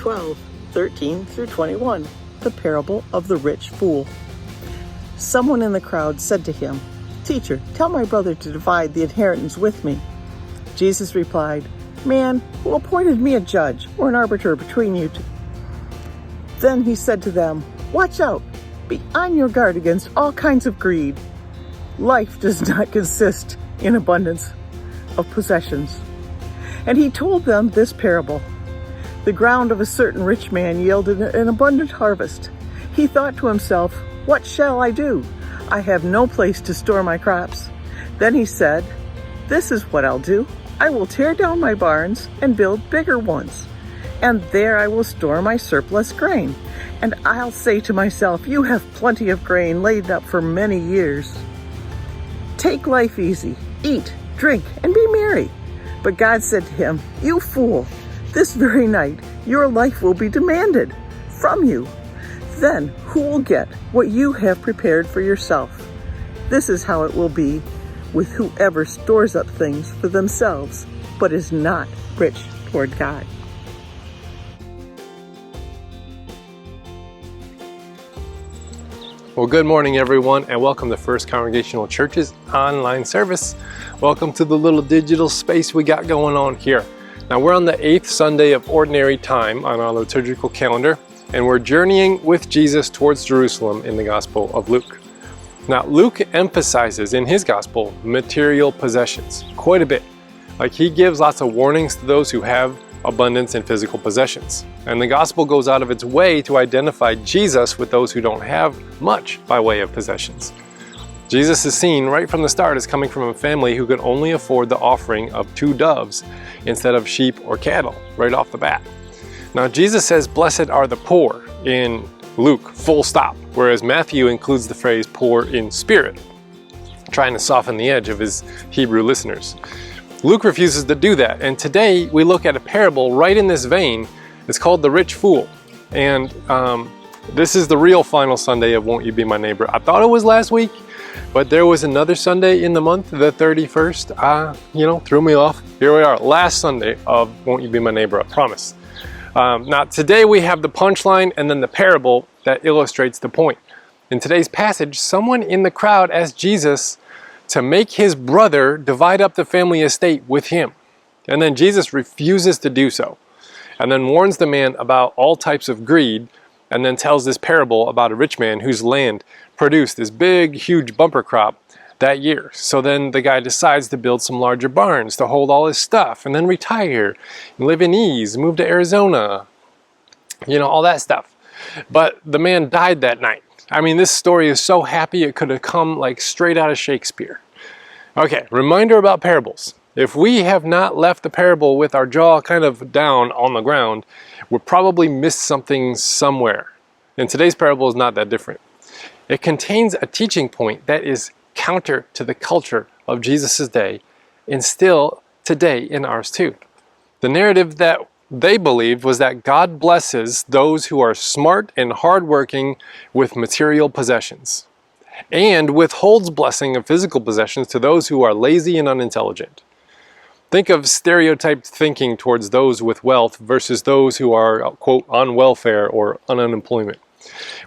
12, 13 through 21, the parable of the rich fool. Someone in the crowd said to him, "Teacher, tell my brother to divide the inheritance with me." Jesus replied, "Man, who appointed me a judge or an arbiter between you two?" Then he said to them, "Watch out! Be on your guard against all kinds of greed. Life does not consist in abundance of possessions." And he told them this parable. The ground of a certain rich man yielded an abundant harvest. He thought to himself, "What shall I do? I have no place to store my crops." Then he said, "This is what I'll do. I will tear down my barns and build bigger ones, and there I will store my surplus grain. And I'll say to myself, you have plenty of grain laid up for many years. Take life easy, eat, drink, and be merry." But God said to him, "You fool, this very night your life will be demanded from you. Then who will get what you have prepared for yourself? This is how it will be with whoever stores up things for themselves, but is not rich toward God." Well, good morning, everyone, and welcome to First Congregational Church's online service. Welcome to the little digital space we got going on here. Now, we're on the 8th Sunday of Ordinary Time on our liturgical calendar, and we're journeying with Jesus towards Jerusalem in the Gospel of Luke. Now, Luke emphasizes in his Gospel material possessions quite a bit. Like, he gives lots of warnings to those who have abundance in physical possessions. And the Gospel goes out of its way to identify Jesus with those who don't have much by way of possessions. Jesus is seen right from the start as coming from a family who could only afford the offering of 2 doves instead of sheep or cattle right off the bat. Now, Jesus says, "Blessed are the poor" in Luke, full stop, whereas Matthew includes the phrase "poor in spirit," trying to soften the edge of his Hebrew listeners. Luke refuses to do that, and today we look at a parable right in this vein. It's called The Rich Fool, and this is the real final Sunday of Won't You Be My Neighbor. I thought it was last week, but there was another Sunday in the month, the 31st, threw me off. Here we are, last Sunday of Won't You Be My Neighbor, I promise. Now today we have the punchline and then the parable that illustrates the point. In today's passage, someone in the crowd asked Jesus to make his brother divide up the family estate with him. And then Jesus refuses to do so, and then warns the man about all types of greed, and then tells this parable about a rich man whose land produced this big, huge bumper crop that year. So then the guy decides to build some larger barns to hold all his stuff, and then retire, and live in ease, move to Arizona, all that stuff. But the man died that night. I mean, this story is so happy it could have come like straight out of Shakespeare. Okay, reminder about parables. If we have not left the parable with our jaw kind of down on the ground, we'll probably missed something somewhere. And today's parable is not that different. It contains a teaching point that is counter to the culture of Jesus' day, and still today in ours too. The narrative that they believed was that God blesses those who are smart and hardworking with material possessions, and withholds blessing of physical possessions to those who are lazy and unintelligent. Think of stereotyped thinking towards those with wealth versus those who are, quote, on welfare or on unemployment.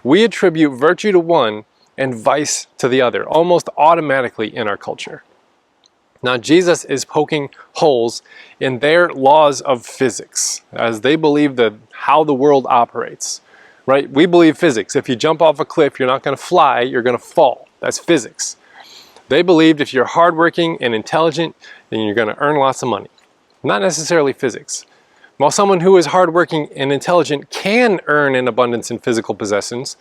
We attribute virtue to one and vice to the other, almost automatically in our culture. Now, Jesus is poking holes in their laws of physics, as they believe that how the world operates, right? We believe physics. If you jump off a cliff, you're not going to fly, you're going to fall. That's physics. They believed if you're hardworking and intelligent, then you're going to earn lots of money. Not necessarily physics. While someone who is hardworking and intelligent can earn an abundance in physical possessions,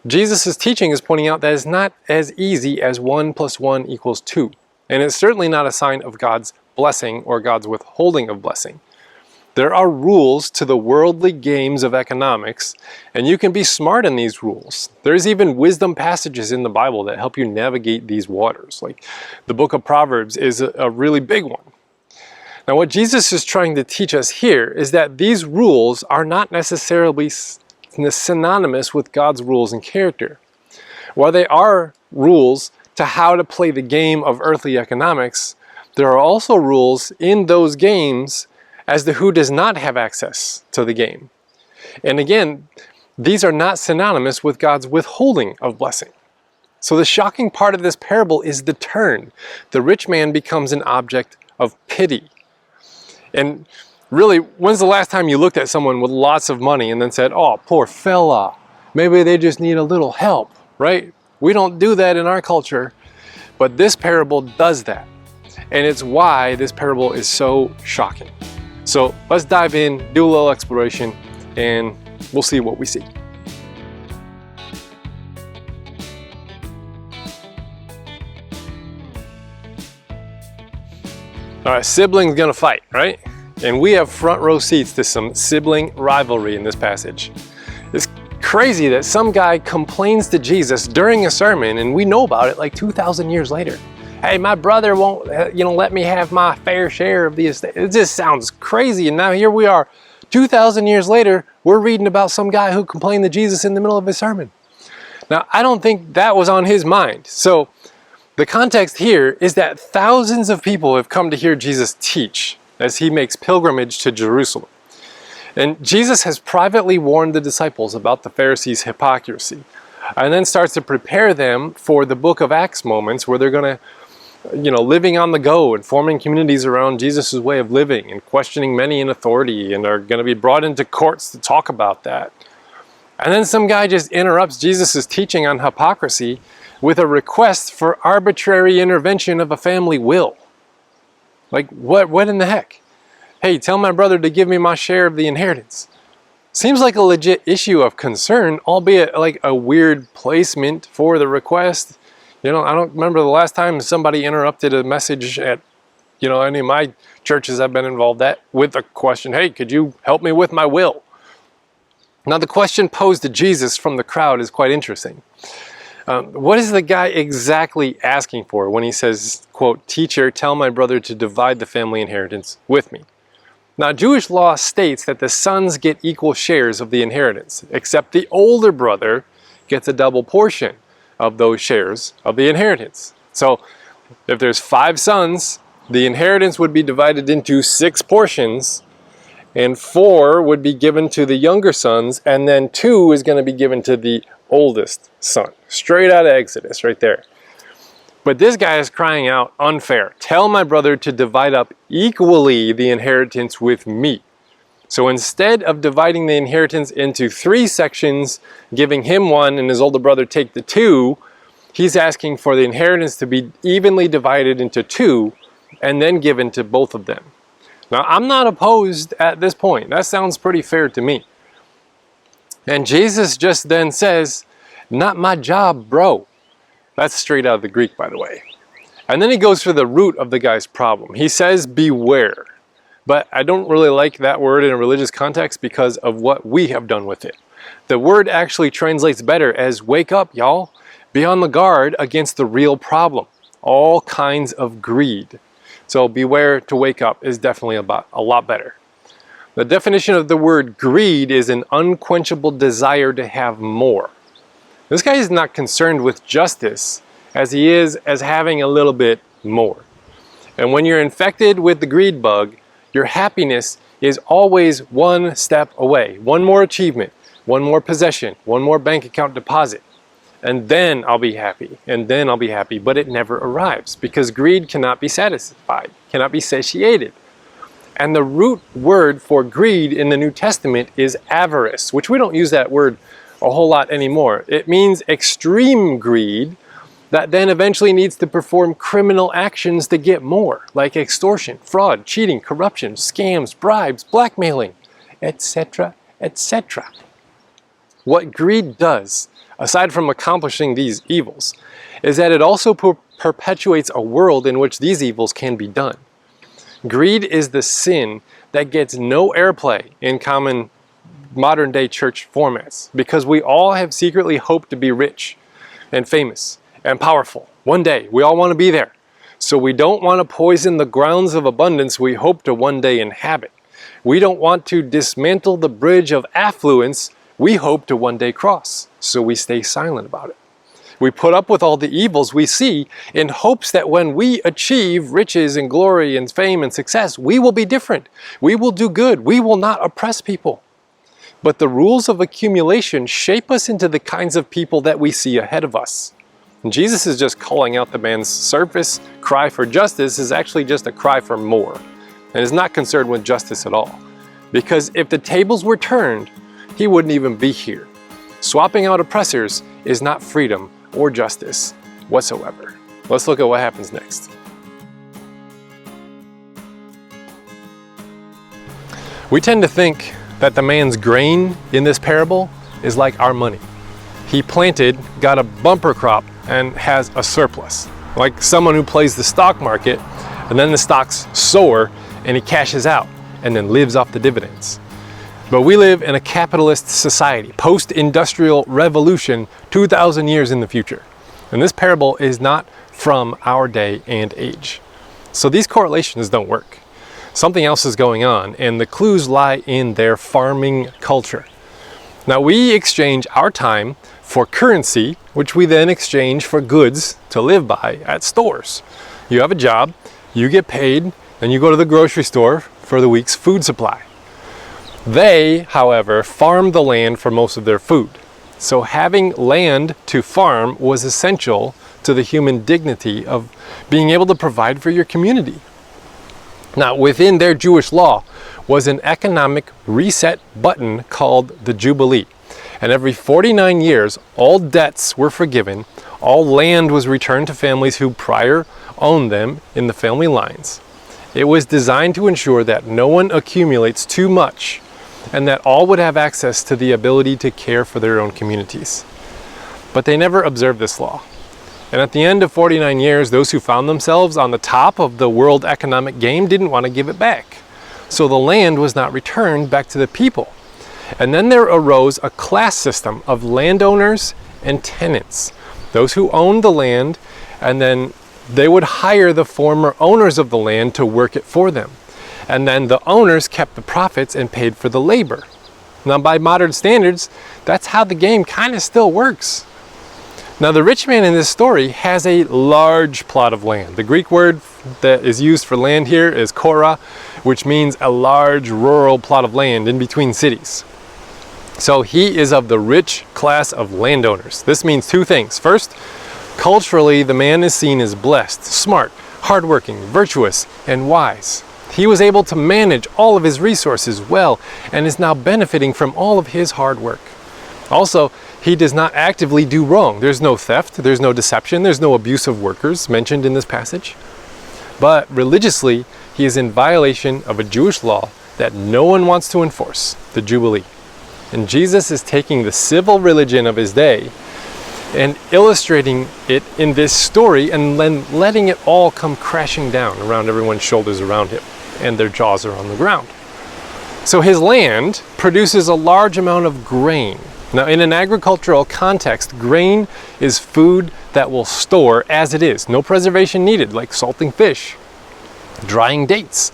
Jesus' teaching is pointing out that it's not as easy as 1 + 1 = 2. And it's certainly not a sign of God's blessing or God's withholding of blessing. There are rules to the worldly games of economics, and you can be smart in these rules. There's even wisdom passages in the Bible that help you navigate these waters. Like the book of Proverbs is a really big one. Now, what Jesus is trying to teach us here is that these rules are not necessarily synonymous with God's rules and character. While they are rules to how to play the game of earthly economics, there are also rules in those games as to who does not have access to the game. And again, these are not synonymous with God's withholding of blessing. So the shocking part of this parable is the turn. The rich man becomes an object of pity. And really, when's the last time you looked at someone with lots of money and then said, oh, poor fella, maybe they just need a little help, right? We don't do that in our culture, but this parable does that. And it's why this parable is so shocking. So let's dive in, do a little exploration, and we'll see what we see. All right, siblings gonna fight, right? And we have front row seats to some sibling rivalry in this passage. It's crazy that some guy complains to Jesus during a sermon, and we know about it like 2,000 years later. Hey, my brother won't, let me have my fair share of the estate. It just sounds crazy. And now here we are, 2,000 years later, we're reading about some guy who complained to Jesus in the middle of his sermon. Now, I don't think that was on his mind. So the context here is that thousands of people have come to hear Jesus teach as he makes pilgrimage to Jerusalem. And Jesus has privately warned the disciples about the Pharisees' hypocrisy, and then starts to prepare them for the book of Acts moments where they're going to, living on the go and forming communities around Jesus' way of living and questioning many in authority, and are going to be brought into courts to talk about that. And then some guy just interrupts Jesus' teaching on hypocrisy with a request for arbitrary intervention of a family will. Like, what in the heck? Hey, tell my brother to give me my share of the inheritance. Seems like a legit issue of concern, albeit like a weird placement for the request. I don't remember the last time somebody interrupted a message at, any of my churches I've been involved at with a question, hey, could you help me with my will? Now, the question posed to Jesus from the crowd is quite interesting. What is the guy exactly asking for when he says, quote, teacher, tell my brother to divide the family inheritance with me? Now, Jewish law states that the sons get equal shares of the inheritance, except the older brother gets a double portion of those shares of the inheritance. So if there's 5 sons, the inheritance would be divided into 6 portions, and 4 would be given to the younger sons, and then 2 is going to be given to the oldest son. Straight out of Exodus right there. But this guy is crying out, unfair. Tell my brother to divide up equally the inheritance with me. So instead of dividing the inheritance into 3 sections, giving him 1 and his older brother take the 2, he's asking for the inheritance to be evenly divided into 2 and then given to both of them. Now, I'm not opposed at this point. That sounds pretty fair to me. And Jesus just then says, not my job, bro. That's straight out of the Greek, by the way. And then he goes for the root of the guy's problem. He says, beware. But I don't really like that word in a religious context because of what we have done with it. The word actually translates better as wake up, y'all. Be on the guard against the real problem. All kinds of greed. So beware to wake up is definitely a lot better. The definition of the word greed is an unquenchable desire to have more. This guy is not concerned with justice as he is as having a little bit more. And when you're infected with the greed bug, your happiness is always one step away. One more achievement, one more possession, one more bank account deposit. And then I'll be happy, and then I'll be happy. But it never arrives because greed cannot be satisfied, cannot be satiated. And the root word for greed in the New Testament is avarice, which we don't use that word a whole lot anymore. It means extreme greed that then eventually needs to perform criminal actions to get more, like extortion, fraud, cheating, corruption, scams, bribes, blackmailing, etc., etc. What greed does, aside from accomplishing these evils, is that it also perpetuates a world in which these evils can be done. Greed is the sin that gets no airplay in common modern day church formats because we all have secretly hoped to be rich and famous and powerful. One day, we all want to be there. So we don't want to poison the grounds of abundance we hope to one day inhabit. We don't want to dismantle the bridge of affluence we hope to one day cross. So we stay silent about it. We put up with all the evils we see in hopes that when we achieve riches and glory and fame and success, we will be different. We will do good. We will not oppress people. but the rules of accumulation shape us into the kinds of people that we see ahead of us. And Jesus is just calling out the man's surface cry for justice is actually just a cry for more, and is not concerned with justice at all. Because if the tables were turned, he wouldn't even be here. Swapping out oppressors is not freedom or justice whatsoever. Let's look at what happens next. We tend to think that the man's grain in this parable is like our money. He planted, got a bumper crop, and has a surplus. Like someone who plays the stock market, and then the stocks soar, and he cashes out, and then lives off the dividends. But we live in a capitalist society, post-industrial revolution, 2,000 years in the future. And this parable is not from our day and age. So these correlations don't work. Something else is going on, and the clues lie in their farming culture. Now we exchange our time for currency, which we then exchange for goods to live by at stores. You have a job, you get paid, and you go to the grocery store for the week's food supply. They, however, farm the land for most of their food. So having land to farm was essential to the human dignity of being able to provide for your community. Now, within their Jewish law was an economic reset button called the Jubilee. And every 49 years, all debts were forgiven, all land was returned to families who prior owned them in the family lines. It was designed to ensure that no one accumulates too much and that all would have access to the ability to care for their own communities. But they never observed this law. And at the end of 49 years, those who found themselves on the top of the world economic game didn't want to give it back. So the land was not returned back to the people. And then there arose a class system of landowners and tenants. Those who owned the land, and then they would hire the former owners of the land to work it for them. And then the owners kept the profits and paid for the labor. Now by modern standards, that's how the game kind of still works. Now the rich man in this story has a large plot of land. The Greek word that is used for land here is kora, which means a large rural plot of land in between cities. So he is of the rich class of landowners. This means two things. First, culturally, the man is seen as blessed, smart, hardworking, virtuous, and wise. He was able to manage all of his resources well and is now benefiting from all of his hard work. Also, he does not actively do wrong. There's no theft, there's no deception, there's no abuse of workers mentioned in this passage. But religiously, he is in violation of a Jewish law that no one wants to enforce, the Jubilee. And Jesus is taking the civil religion of his day and illustrating it in this story and then letting it all come crashing down around everyone's shoulders around him, and their jaws are on the ground. So his land produces a large amount of grain. Now in an agricultural context, grain is food that will store as it is. No preservation needed, like salting fish, drying dates,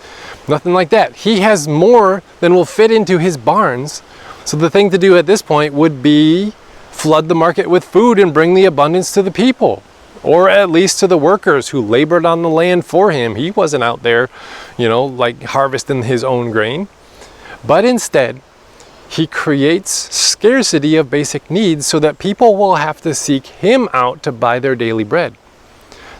nothing like that. He has more than will fit into his barns. So the thing to do at this point would be flood the market with food and bring the abundance to the people, or at least to the workers who labored on the land for him. He wasn't out there, like harvesting his own grain. But instead, he creates scarcity of basic needs so that people will have to seek him out to buy their daily bread.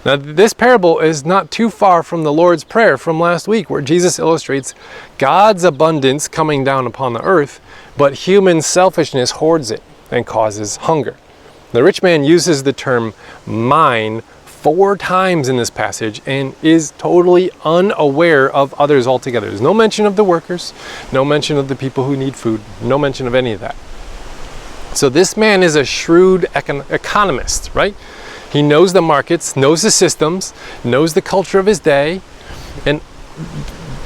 Now, this parable is not too far from the Lord's Prayer from last week, where Jesus illustrates God's abundance coming down upon the earth, but human selfishness hoards it and causes hunger. The rich man uses the term mine 4 times in this passage and is totally unaware of others altogether. There's no mention of the workers, no mention of the people who need food, no mention of any of that. So this man is a shrewd economist, right? He knows the markets, knows the systems, knows the culture of his day, and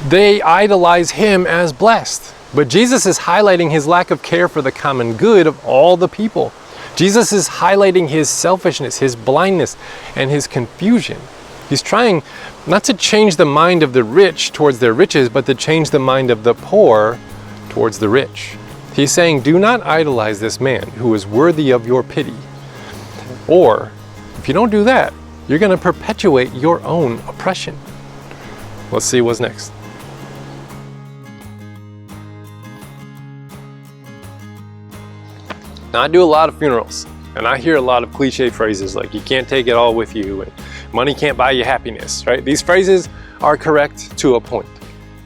they idolize him as blessed. But Jesus is highlighting his lack of care for the common good of all the people. Jesus is highlighting his selfishness, his blindness, and his confusion. He's trying not to change the mind of the rich towards their riches, but to change the mind of the poor towards the rich. He's saying, do not idolize this man who is worthy of your pity. Or, if you don't do that, you're going to perpetuate your own oppression. Let's see what's next. Now, I do a lot of funerals, and I hear a lot of cliche phrases like, you can't take it all with you, and money can't buy you happiness, right? These phrases are correct to a point.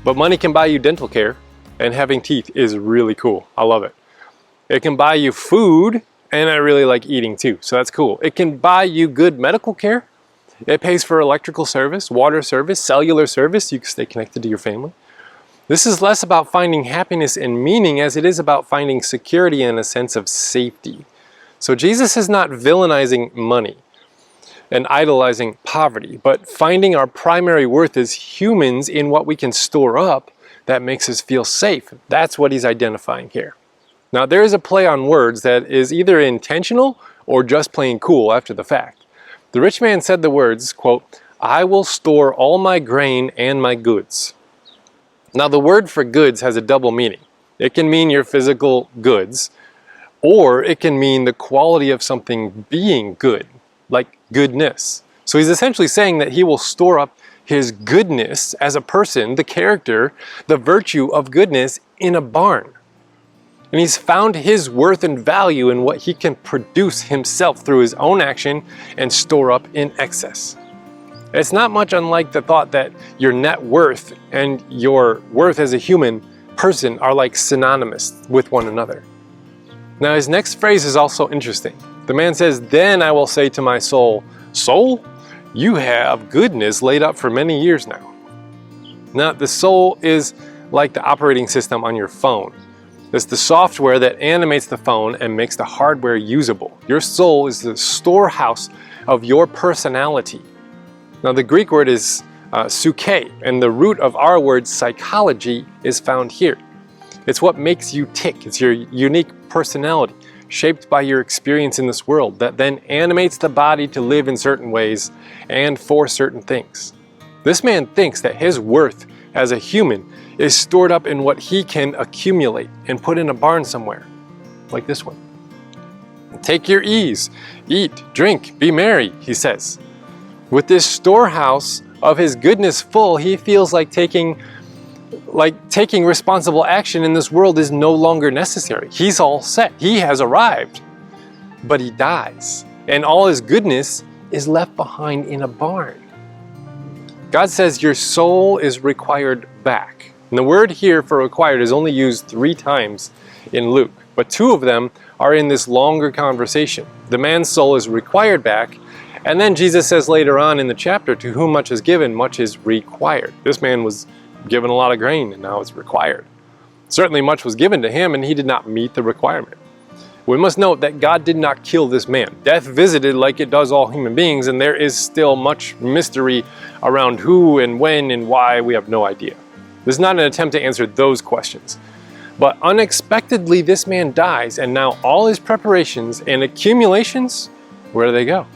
But money can buy you dental care, and having teeth is really cool. I love it. It can buy you food, and I really like eating too, so that's cool. It can buy you good medical care. It pays for electrical service, water service, cellular service. You can stay connected to your family. This is less about finding happiness and meaning as it is about finding security and a sense of safety. So Jesus is not villainizing money and idolizing poverty, but finding our primary worth as humans in what we can store up that makes us feel safe. That's what he's identifying here. Now, there is a play on words that is either intentional or just plain cool after the fact. The rich man said the words, quote, "I will store all my grain and my goods." Now, the word for goods has a double meaning. It can mean your physical goods, or it can mean the quality of something being good, like goodness. So he's essentially saying that he will store up his goodness as a person, the character, the virtue of goodness in a barn. And he's found his worth and value in what he can produce himself through his own action and store up in excess. It's not much unlike the thought that your net worth and your worth as a human person are like synonymous with one another. Now, his next phrase is also interesting. The man says, "Then I will say to my soul, 'Soul, you have goodness laid up for many years now.'" Now, the soul is like the operating system on your phone. It's the software that animates the phone and makes the hardware usable. Your soul is the storehouse of your personality. Now, the Greek word is psyche, and the root of our word psychology is found here. It's what makes you tick. It's your unique personality, shaped by your experience in this world, that then animates the body to live in certain ways and for certain things. This man thinks that his worth as a human is stored up in what he can accumulate and put in a barn somewhere, like this one. "Take your ease, eat, drink, be merry," he says. With this storehouse of his goodness full, he feels like taking responsible action in this world is no longer necessary. He's all set. He has arrived. But he dies, and all his goodness is left behind in a barn. God says your soul is required back. And the word here for required is only used 3 times in Luke, but 2 of them are in this longer conversation. The man's soul is required back, and then Jesus says later on in the chapter, "To whom much is given, much is required." This man was given a lot of grain, and now it's required. Certainly much was given to him, and he did not meet the requirement. We must note that God did not kill this man. Death visited like it does all human beings, and there is still much mystery around who and when and why. We have no idea. This is not an attempt to answer those questions. But unexpectedly, this man dies, and now all his preparations and accumulations, where do they go?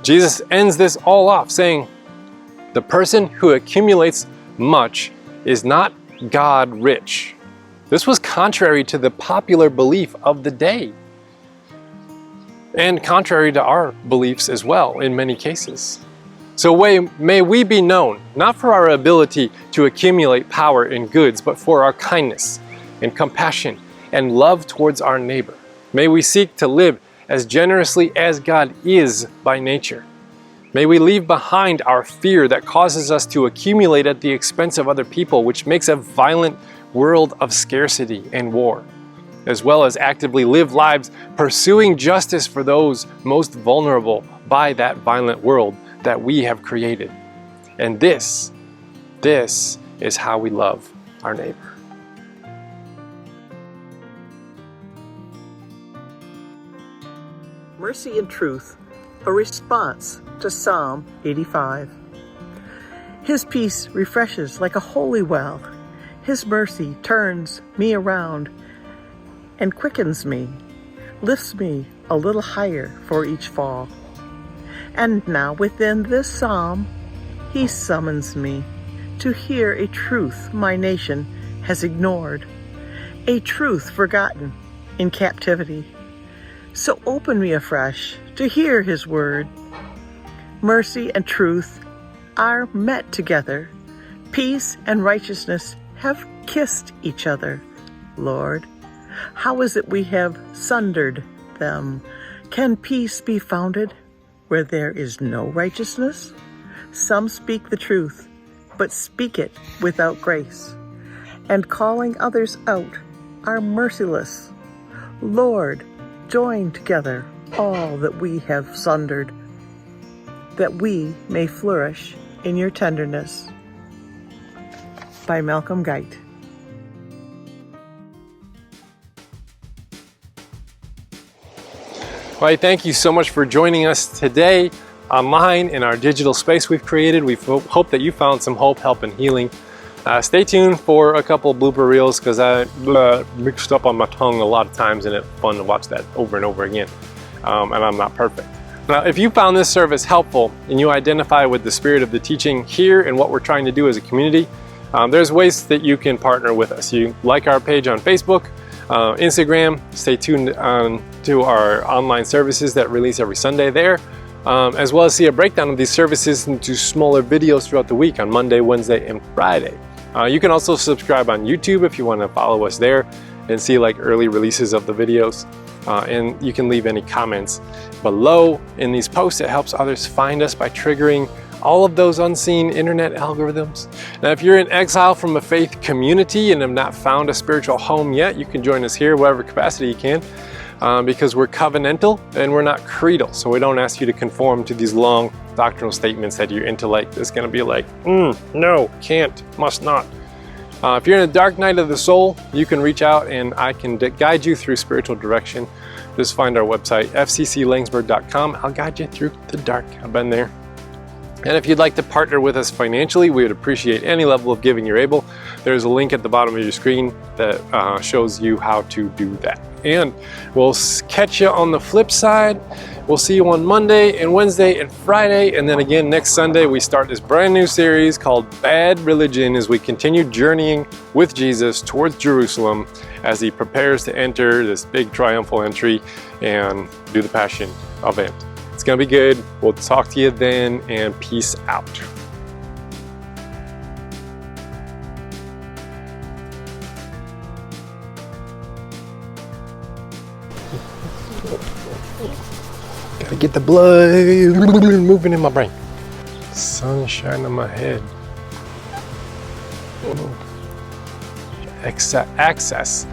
Jesus ends this all off saying, "The person who accumulates much is not God rich." This was contrary to the popular belief of the day, and contrary to our beliefs as well in many cases. So may we be known, not for our ability to accumulate power and goods, but for our kindness and compassion and love towards our neighbor. May we seek to live as generously as God is by nature. May we leave behind our fear that causes us to accumulate at the expense of other people, which makes a violent world of scarcity and war, as well as actively live lives pursuing justice for those most vulnerable by that violent world that we have created. And this is how we love our neighbor. Mercy and Truth, a response to Psalm 85. His peace refreshes like a holy well. His mercy turns me around and quickens me, lifts me a little higher for each fall. And now within this psalm, he summons me to hear a truth my nation has ignored, a truth forgotten in captivity. So open me afresh to hear his word. Mercy and truth are met together. Peace and righteousness have kissed each other. Lord, how is it we have sundered them, "Can peace be founded where there is no righteousness?" Some speak the truth, but speak it without grace, and calling others out are merciless. Lord, join together all that we have sundered, that we may flourish in your tenderness. By Malcolm Guite. Well, thank you so much for joining us today online in our digital space we've created. We hope that you found some hope, help, and healing. Stay tuned for a couple blooper reels because I mixed up on my tongue a lot of times, and it's fun to watch that over and over again. And I'm not perfect. Now, if you found this service helpful and you identify with the spirit of the teaching here and what we're trying to do as a community, there's ways that you can partner with us. You like our page on Facebook, Instagram, stay tuned to our online services that release every Sunday there, as well as see a breakdown of these services into smaller videos throughout the week on Monday, Wednesday, and Friday. You can also subscribe on YouTube if you want to follow us there and see like early releases of the videos. And you can leave any comments below in these posts. It helps others find us by triggering all of those unseen internet algorithms. Now, if you're in exile from a faith community and have not found a spiritual home yet, you can join us here, whatever capacity you can, because we're covenantal and we're not creedal. So we don't ask you to conform to these long doctrinal statements that your intellect is going to be like, no, can't, must not. If you're in a dark night of the soul, you can reach out and I can guide you through spiritual direction. Just find our website, fcclangsburg.com. I'll guide you through the dark. I've been there. And if you'd like to partner with us financially, we would appreciate any level of giving you're able. There's a link at the bottom of your screen that shows you how to do that. And we'll catch you on the flip side. We'll see you on Monday and Wednesday and Friday. And then again next Sunday, we start this brand new series called Bad Religion as we continue journeying with Jesus towards Jerusalem as he prepares to enter this big triumphal entry and do the Passion event. It's going to be good. We'll talk to you then, and peace out. Gotta get the blood moving in my brain. Sunshine on my head. Access.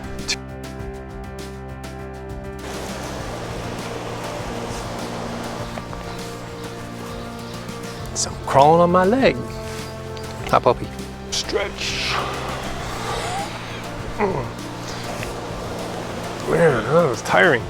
So I'm crawling on my leg. Hi, puppy. Stretch. Man, that was tiring.